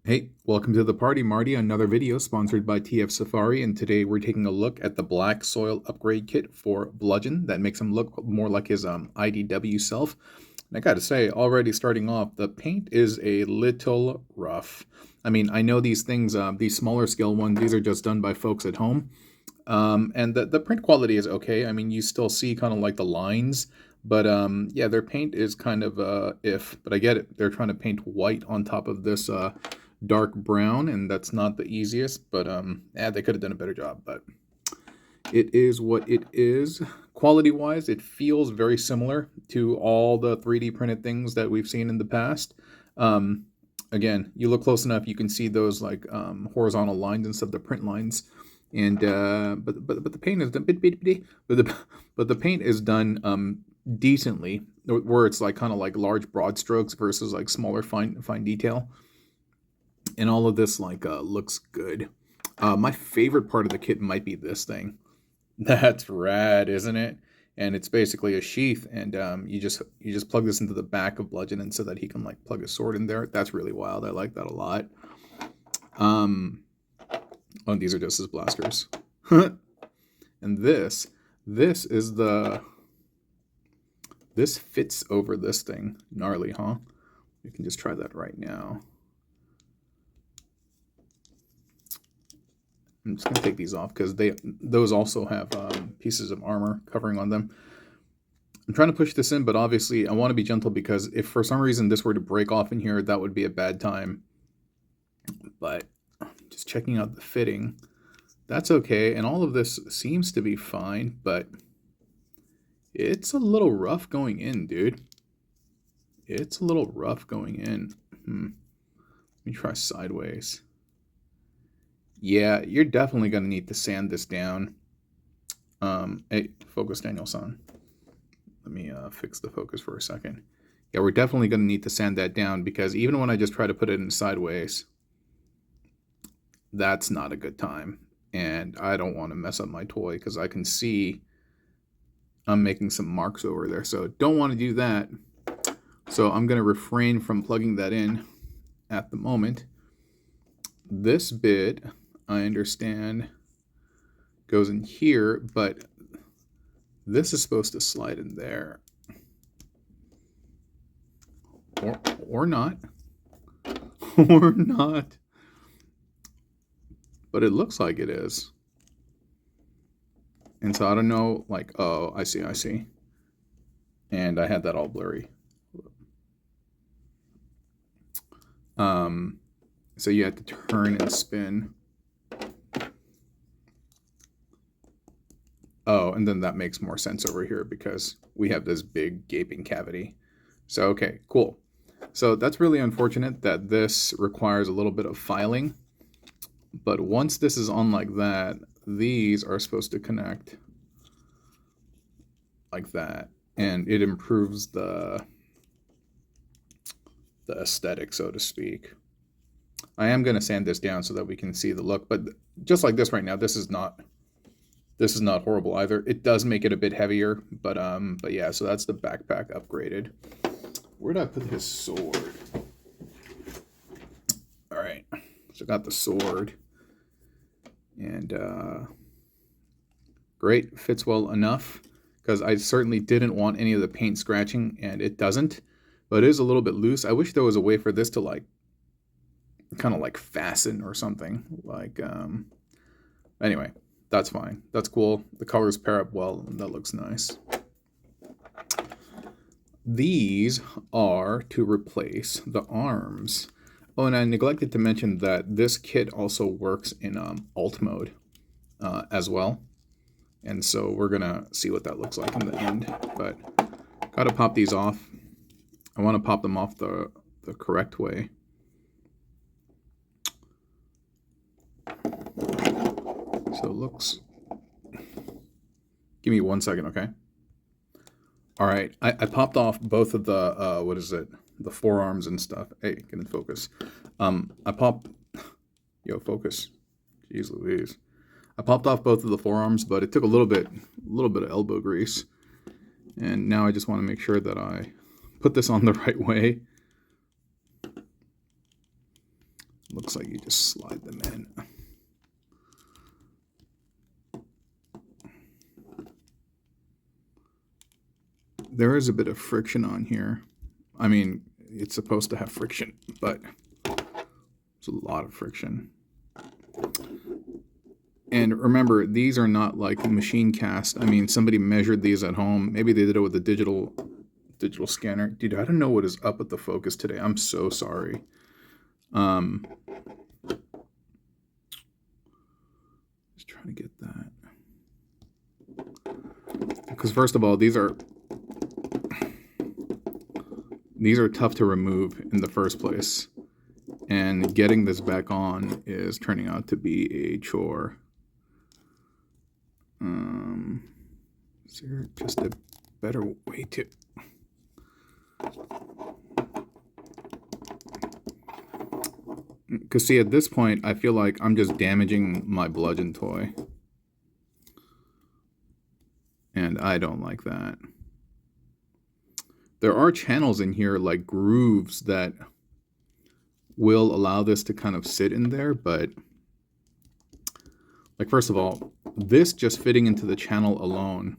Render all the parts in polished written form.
Hey, welcome to the party, Marty. Another video sponsored by TF Safari, and today we're taking a look at the Black Soil upgrade kit for Bludgeon that makes him look more like his IDW self. And I gotta say, already starting off, the paint is a little rough. I mean, I know these things, these smaller scale ones, these are just done by folks at home. And the print quality is okay. I mean, you still see kind of like the lines, but yeah, their paint is kind of but I get it. They're trying to paint white on top of this dark brown, and that's not the easiest, but yeah, they could have done a better job, but it is what it is. Quality wise, it feels very similar to all the 3D printed things that we've seen in the past. Again, you look close enough, you can see those like horizontal lines and stuff, the print lines. And but the paint is done, but the paint is done decently, where it's like kind of like large broad strokes versus like smaller fine detail. And all of this like looks good. My favorite part of the kit might be this thing. That's rad, isn't it? And it's basically a sheath, and you just plug this into the back of Bludgeon, and so that he can like plug his sword in there. That's really wild. I like that a lot. Oh, these are just his blasters. And this is this fits over this thing. Gnarly, huh? We can just try that right now. I'm just gonna take these off because those also have pieces of armor covering on them. I'm trying to push this in, but obviously I want to be gentle because if for some reason this were to break off in here, that would be a bad time. But just checking out the fitting, that's okay, and all of this seems to be fine, but it's a little rough going in, dude. It's a little rough going in. Let me try sideways. Yeah, you're definitely going to need to sand this down. Hey, focus, Daniel-san. Let me fix the focus for a second. Yeah, we're definitely going to need to sand that down because even when I just try to put it in sideways, that's not a good time. And I don't want to mess up my toy because I can see I'm making some marks over there. So don't want to do that. So I'm going to refrain from plugging that in at the moment. This bit, I understand, goes in here, but this is supposed to slide in there. Or not. Or not. But it looks like it is. And so I don't know, like, oh, I see. And I had that all blurry. So you have to turn and spin. Oh, and then that makes more sense over here because we have this big gaping cavity. So, okay, cool. So that's really unfortunate that this requires a little bit of filing. But once this is on like that, these are supposed to connect like that. And it improves the aesthetic, so to speak. I am going to sand this down so that we can see the look. But just like this right now, this is not horrible either. It does make it a bit heavier, but yeah, so that's the backpack upgraded. Where did I put his sword? All right, so I got the sword, and great, fits well enough because I certainly didn't want any of the paint scratching, and it doesn't, but it is a little bit loose. I wish there was a way for this to like kind of like fasten or something. Like anyway. That's fine. That's cool. The colors pair up well, and that looks nice. These are to replace the arms. Oh, and I neglected to mention that this kit also works in alt mode as well. And so we're going to see what that looks like in the end. But got to pop these off. I want to pop them off the correct way. So it looks, give me 1 second, okay? All right, I popped off both of the, what is it? The forearms and stuff. Hey, get in focus. I popped, yo, focus. Jeez Louise. I popped off both of the forearms, but it took a little bit of elbow grease. And now I just want to make sure that I put this on the right way. Looks like you just slide them in. There is a bit of friction on here. I mean, it's supposed to have friction, but there's a lot of friction. And remember, these are not like machine cast. I mean, somebody measured these at home. Maybe they did it with a digital scanner. Dude, I don't know what is up with the focus today. I'm so sorry. Just trying to get that. Because first of all, these are tough to remove in the first place. And getting this back on is turning out to be a chore. Is there just a better way to... Because see, at this point, I feel like I'm just damaging my bludgeon toy. And I don't like that. There are channels in here, like grooves, that will allow this to kind of sit in there, but like, first of all, this just fitting into the channel alone,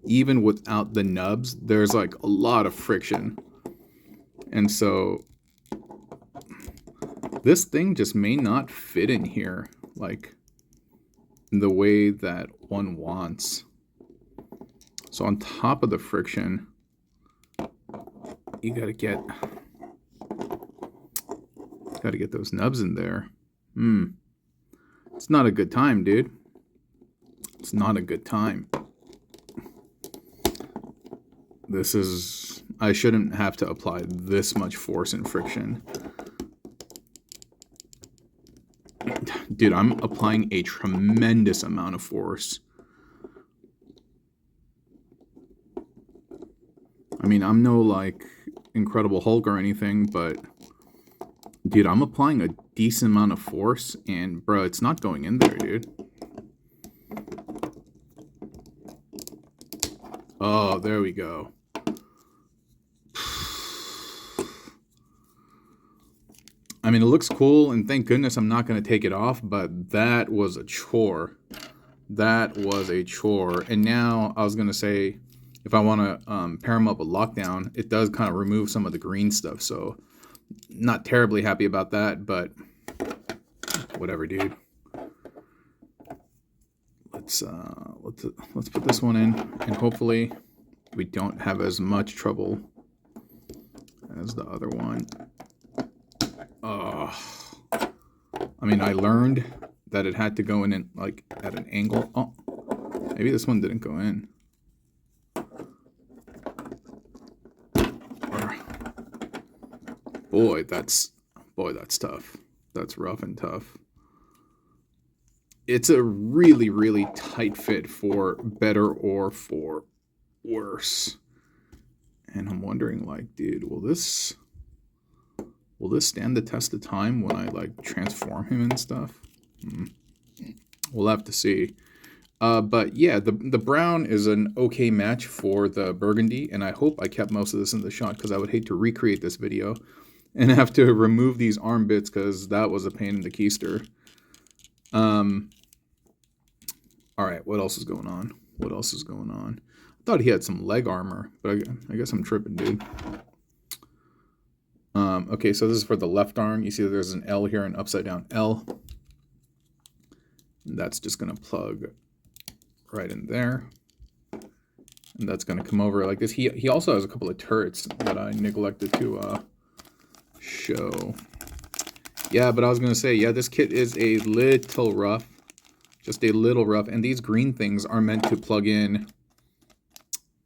even without the nubs, there's like a lot of friction. And so this thing just may not fit in here like the way that one wants. So on top of the friction, you gotta get those nubs in there. It's not a good time, dude. It's not a good time. This is... I shouldn't have to apply this much force and friction. Dude, I'm applying a tremendous amount of force. I mean, I'm no, like, Incredible Hulk or anything, but... Dude, I'm applying a decent amount of force, and, bro, it's not going in there, dude. Oh, there we go. I mean, it looks cool, and thank goodness I'm not going to take it off, but that was a chore. That was a chore. And now, I was going to say, if I want to pair them up with Lockdown, it does kind of remove some of the green stuff, so... Not terribly happy about that, but whatever, dude. Let's put this one in, and hopefully we don't have as much trouble as the other one. I mean, I learned that it had to go in like at an angle. Oh, maybe this one didn't go in. Boy, that's tough. That's rough and tough. It's a really, really tight fit for better or for worse. And I'm wondering, like, dude, will this stand the test of time when I like transform him and stuff? We'll have to see. But yeah, the brown is an okay match for the burgundy, and I hope I kept most of this in the shot because I would hate to recreate this video and have to remove these arm bits because that was a pain in the keister. Alright, what else is going on? What else is going on? I thought he had some leg armor, but I guess I'm tripping, dude. Okay, so this is for the left arm. You see there's an L here, an upside down L. And that's just going to plug right in there. And that's going to come over like this. He also has a couple of turrets that I neglected to show. Yeah, but I was going to say, yeah, this kit is a little rough. Just a little rough. And these green things are meant to plug in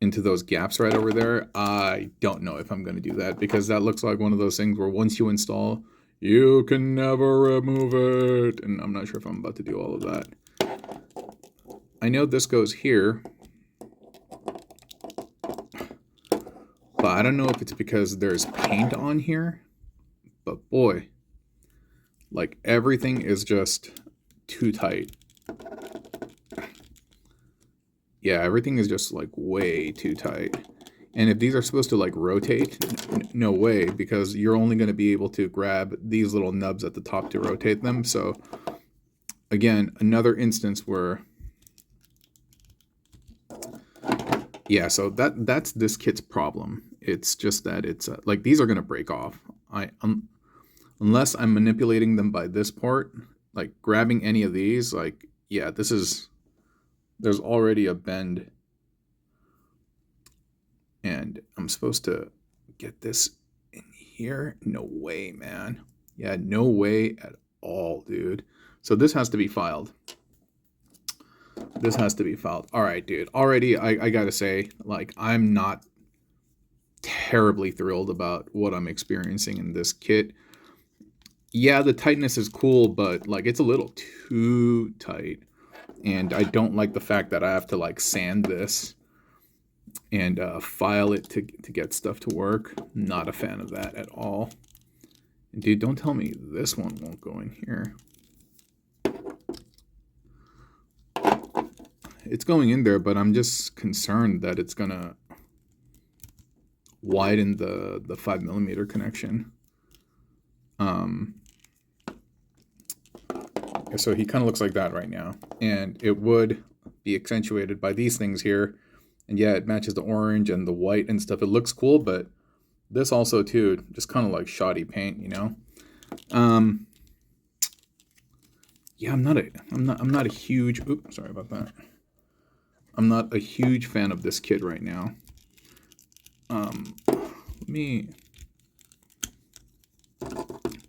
into those gaps right over there. I don't know if I'm going to do that because that looks like one of those things where once you install, you can never remove it. And I'm not sure if I'm about to do all of that. I know this goes here, but I don't know if it's because there's paint on here, but boy, like everything is just too tight. Yeah, everything is just like way too tight. And if these are supposed to like rotate, no way, because you're only going to be able to grab these little nubs at the top to rotate them. So again, another instance where, yeah, so that's this kit's problem. It's just that it's like these are going to break off. Unless I'm manipulating them by this part, like grabbing any of these, like, yeah, there's already a bend. And I'm supposed to get this in here? No way, man. Yeah, no way at all, dude. So this has to be filed. This has to be filed. All right, dude. Already, I gotta say, like, I'm not terribly thrilled about what I'm experiencing in this kit. Yeah, the tightness is cool, but, like, it's a little too tight. And I don't like the fact that I have to, like, sand this and file it to get stuff to work. Not a fan of that at all. And dude, don't tell me this one won't go in here. It's going in there, but I'm just concerned that it's gonna widen the 5mm connection. So he kind of looks like that right now, and it would be accentuated by these things here. And yeah, it matches the orange and the white and stuff. It looks cool, but this also too, just kind of like shoddy paint, you know. Yeah, I'm not a huge. Oops, sorry about that. I'm not a huge fan of this kit right now. Let me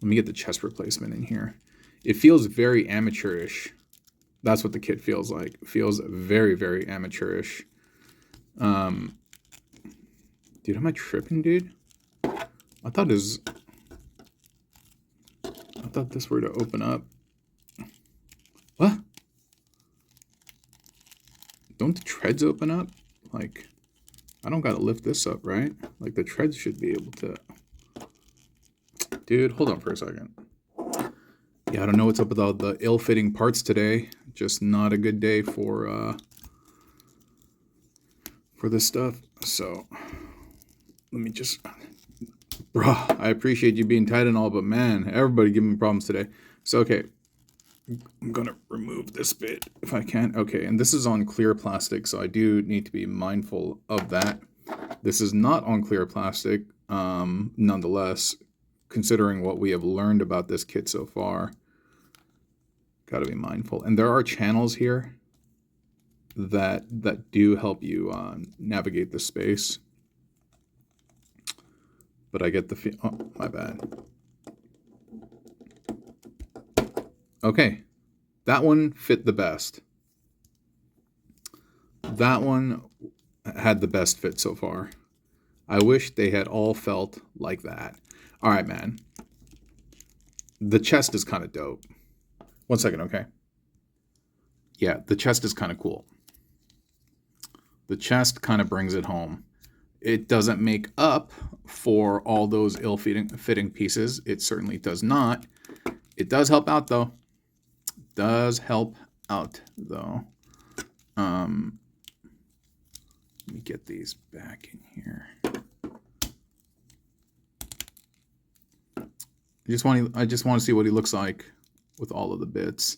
get the chest replacement in here. It feels very amateurish. That's what the kit feels like. It feels very, very amateurish. Dude, am I tripping, dude? I thought this were to open up. What? Don't the treads open up? Like, I don't gotta lift this up, right? Like, the treads should be able to. Dude, hold on for a second. Yeah, I don't know what's up with all the ill-fitting parts today. Just not a good day for this stuff. So let me just, bro, I appreciate you being tight and all, but man, everybody giving me problems today. So okay, I'm gonna remove this bit if I can. Okay, and this is on clear plastic, so I do need to be mindful of that. This is not on clear plastic, nonetheless, considering what we have learned about this kit so far. Gotta be mindful. And there are channels here that do help you navigate the space. But I get the oh, my bad. Okay, that one fit the best. That one had the best fit so far. I wish they had all felt like that. All right, man. The chest is kind of dope. 1 second, okay? Yeah, the chest is kind of cool. The chest kind of brings it home. It doesn't make up for all those ill-fitting pieces. It certainly does not. It does help out, though. Let me get these back in here. I just want to see what he looks like with all of the bits.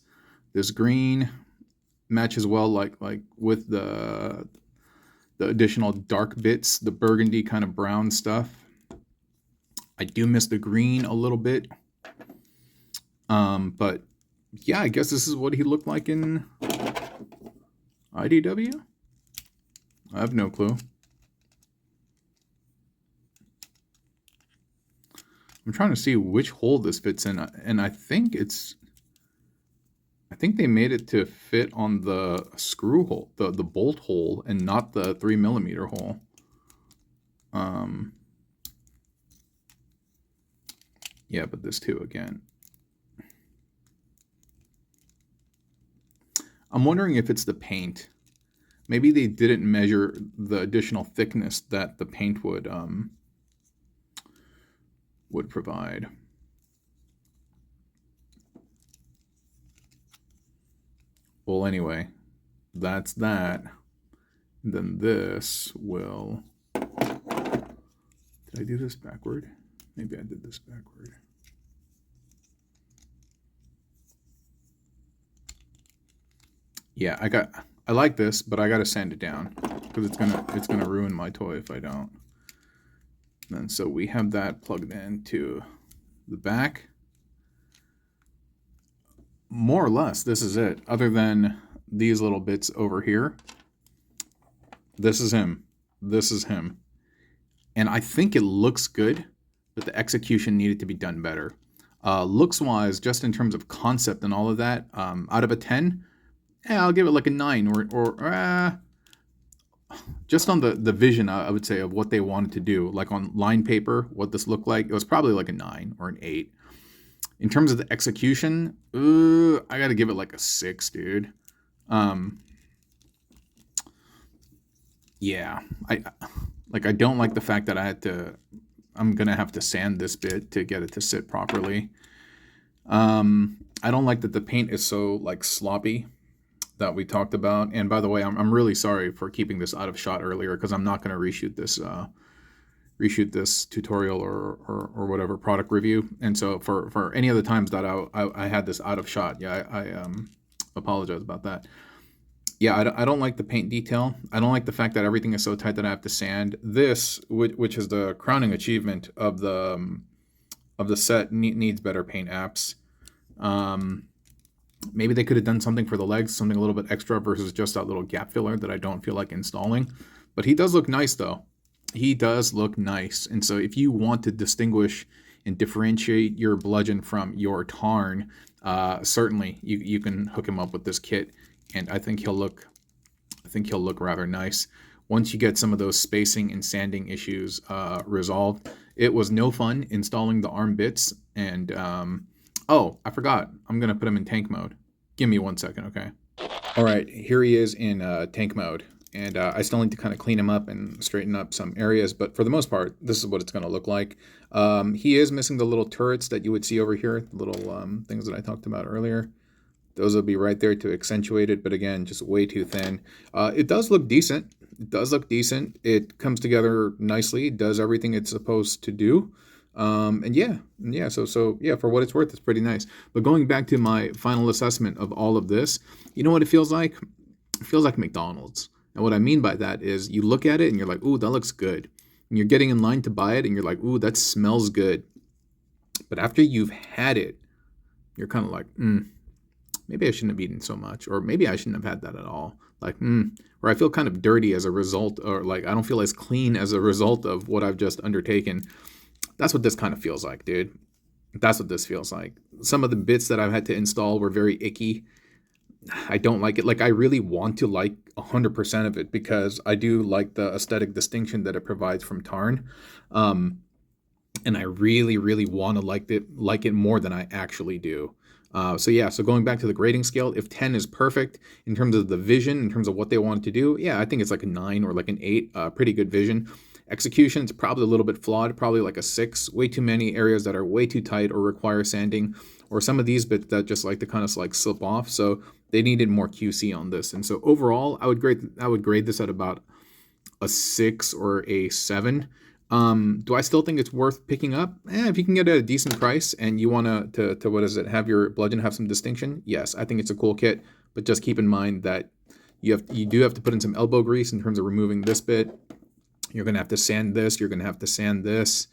This green matches well, like with the additional dark bits, the burgundy kind of brown stuff. I do miss the green a little bit. But yeah, I guess this is what he looked like in IDW. I have no clue. I'm trying to see which hole this fits in, and I think they made it to fit on the screw hole, the bolt hole, and not the 3mm hole. Yeah, but this too again. I'm wondering if it's the paint. Maybe they didn't measure the additional thickness that the paint would provide. Well, anyway, that's that. Then this will Did I do this backward? Maybe I did this backward. Yeah, I like this, but I gotta sand it down because it's gonna ruin my toy if I don't. And so we have that plugged into the back. More or less, this is it. Other than these little bits over here, this is him. This is him. And I think it looks good, but the execution needed to be done better. Looks-wise, just in terms of concept and all of that, out of a 10, yeah, I'll give it like a 9 or just on the vision, I would say, of what they wanted to do. Like on line paper, what this looked like, it was probably like a 9 or an 8. In terms of the execution, I got to give it like a 6, dude. Yeah, I don't like the fact that I'm going to have to sand this bit to get it to sit properly. I don't like that the paint is so like sloppy that we talked about. And by the way, I'm really sorry for keeping this out of shot earlier because I'm not going to reshoot this tutorial or whatever product review. And so for any of the times that I had this out of shot, yeah, I apologize about that. Yeah, I don't like the paint detail. I don't like the fact that everything is so tight that I have to sand. This, which is the crowning achievement of the set, needs better paint apps. Maybe they could have done something for the legs, something a little bit extra versus just that little gap filler that I don't feel like installing. But he does look nice, though. He does look nice. And so if you want to distinguish and differentiate your Bludgeon from your Tarn, certainly you can hook him up with this kit. And I think he'll look rather nice once you get some of those spacing and sanding issues resolved. It was no fun installing the arm bits. And oh, I forgot. I'm gonna put him in tank mode. Give me 1 second, okay? All right, here he is in tank mode, and I still need to kind of clean him up and straighten up some areas. But for the most part, this is what it's gonna look like. He is missing the little turrets that you would see over here, the little things that I talked about earlier. Those will be right there to accentuate it, but again, just way too thin. It does look decent. It does look decent. It comes together nicely. It does everything it's supposed to do. And yeah, so yeah, for what it's worth, it's pretty nice. But going back to my final assessment of all of this, you know what it feels like? It feels like McDonald's. And what I mean by that is you look at it and you're like, ooh, that looks good. And you're getting in line to buy it and you're like, ooh, that smells good. But after you've had it, you're kind of like, maybe I shouldn't have eaten so much, or maybe I shouldn't have had that at all. Like, or I feel kind of dirty as a result, or like I don't feel as clean as a result of what I've just undertaken. That's what this kind of feels like, dude. That's what this feels like. Some of the bits that I've had to install were very icky. I don't like it. Like, I really want to like 100% of it because I do like the aesthetic distinction that it provides from Tarn. And I really, really want to like it more than I actually do. So yeah, so going back to the grading scale, if 10 is perfect in terms of the vision, in terms of what they wanted to do, yeah, I think it's like a 9 or like an 8, pretty good vision. Execution is probably a little bit flawed, probably like a 6. Way too many areas that are way too tight or require sanding, or some of these bits that just like to kind of like slip off. So they needed more QC on this. And so overall, I would grade this at about a 6 or a 7. Do I still think it's worth picking up? If you can get it at a decent price and you want to what is it, have your Bludgeon have some distinction? Yes, I think it's a cool kit, but just keep in mind that you do have to put in some elbow grease in terms of removing this bit. You're going to have to sand this. You're going to have to sand this.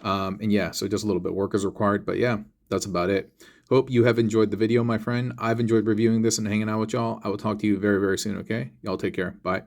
And yeah, so just a little bit of work is required. But yeah, that's about it. Hope you have enjoyed the video, my friend. I've enjoyed reviewing this and hanging out with y'all. I will talk to you very, very soon, okay? Y'all take care. Bye.